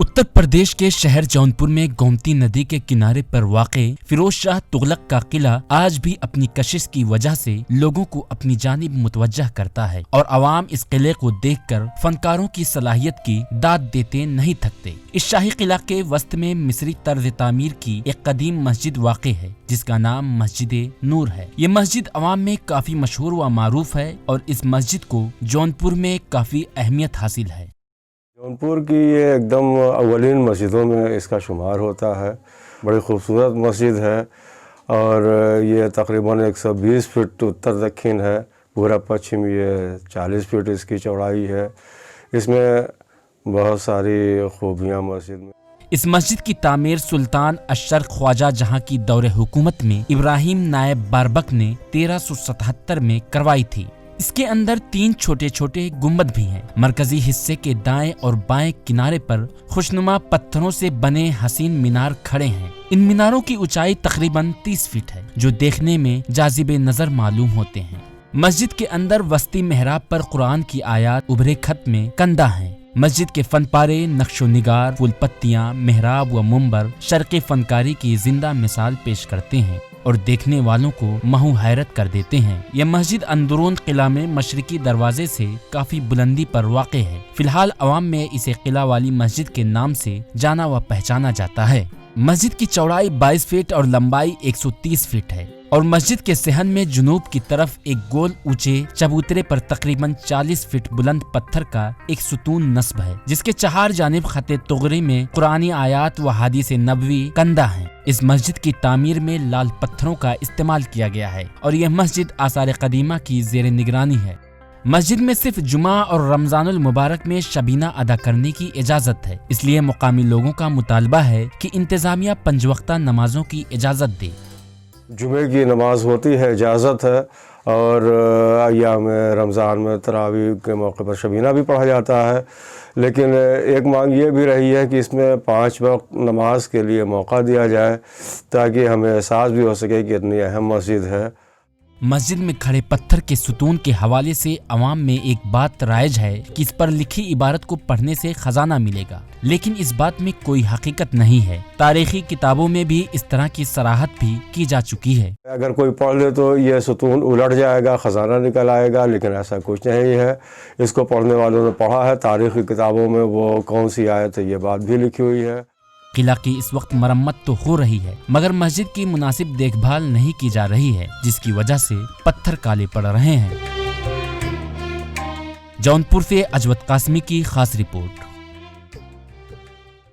उत्तर प्रदेश के शहर जौनपुर में गोमती नदी के किनारे पर वाक़े फिरोज शाह तुगलक का किला आज भी अपनी कशिश की वजह से लोगों को अपनी जानिब मुतवज्जह करता है और अवाम इस किले को देखकर फनकारों की सलाहियत की दाद देते नहीं थकते। इस शाही किला के वस्त में मिस्री तर्ज तामीर की एक कदीम मस्जिद वाक़े है जिसका नाम मस्जिद नूर है। ये मस्जिद अवाम में काफी मशहूर व मारूफ है और इस मस्जिद को जौनपुर में काफी अहमियत हासिल है। जौनपुर की ये एकदम अव्वलीन मस्जिदों में इसका शुमार होता है। बड़ी खूबसूरत मस्जिद है और ये तकरीबन 120 फीट उत्तर दक्षिण है, पूरा पश्चिम ये 40 फीट इसकी चौड़ाई है। इसमें बहुत सारी खूबियाँ मस्जिद में। इस मस्जिद की तामीर सुल्तान अशरफ ख्वाजा जहां की दौरे हुकूमत में इब्राहिम नायब बारबक ने 1377 में करवाई थी। इसके अंदर 3 छोटे छोटे गुंबद भी हैं। मरकजी हिस्से के दाएं और बाएं किनारे पर खुशनुमा पत्थरों से बने हसीन मीनार खड़े हैं। इन मीनारों की ऊंचाई तकरीबन 30 फीट है जो देखने में जाजिबे नजर मालूम होते हैं। मस्जिद के अंदर वस्ती मेहराब पर कुरान की आयात उभरे खत में कंदा हैं। मस्जिद के फनपारे, नक्शो निगार, फूल पत्तियां, मेहराब व मुंबर शर्क़ी फनकारी की जिंदा मिसाल पेश करते हैं और देखने वालों को महू हैरत कर देते हैं। यह मस्जिद अंदरून किला में मशरिकी दरवाजे से काफी बुलंदी पर वाक़े है। फिलहाल अवाम में इसे किला वाली मस्जिद के नाम से जाना व पहचाना जाता है। मस्जिद की चौड़ाई 22 फीट और लंबाई 130 फीट है और मस्जिद के सहन में जुनूब की तरफ एक गोल ऊंचे चबूतरे पर तकरीबन 40 फीट बुलंद पत्थर का एक सुतून नस्ब है जिसके 4 जानिब खते तुगरी में कुरानी आयात व हदीस नबवी कंदा है। इस मस्जिद की तामीर में लाल पत्थरों का इस्तेमाल किया गया है और यह मस्जिद आसार कदीमा की जेर निगरानी है। मस्जिद में सिर्फ जुमा और रमजानुल मुबारक में शबीना अदा करने की इजाजत है, इसलिए मुकामी लोगों का मुतालबा है कि इंतजामिया 5 वक्ता नमाजों की इजाजत दे। जुमे की नमाज होती है, इजाज़त है और अय्याम रमज़ान में तरावी के मौके पर शबीना भी पढ़ा जाता है। लेकिन एक मांग ये भी रही है कि इसमें 5 वक्त नमाज के लिए मौका दिया जाए ताकि हमें एहसास भी हो सके कि इतनी अहम मस्जिद है। मस्जिद में खड़े पत्थर के सुतून के हवाले से अवाम में एक बात राइज है कि इस पर लिखी इबारत को पढ़ने से खजाना मिलेगा, लेकिन इस बात में कोई हकीकत नहीं है। तारीखी किताबों में भी इस तरह की सराहत भी की जा चुकी है। अगर कोई पढ़ ले तो ये सुतून उलट जाएगा, खजाना निकल आएगा, लेकिन ऐसा कुछ नहीं है। इसको पढ़ने वालों ने पढ़ा है। तारीखी किताबों में वो कौन सी आयत है ये बात भी लिखी हुई है। किला की इस वक्त मरम्मत तो हो रही है मगर मस्जिद की मुनासिब देखभाल नहीं की जा रही है जिसकी वजह से पत्थर काले पड़ रहे हैं। जौनपुर से अजवत कासमी की खास रिपोर्ट।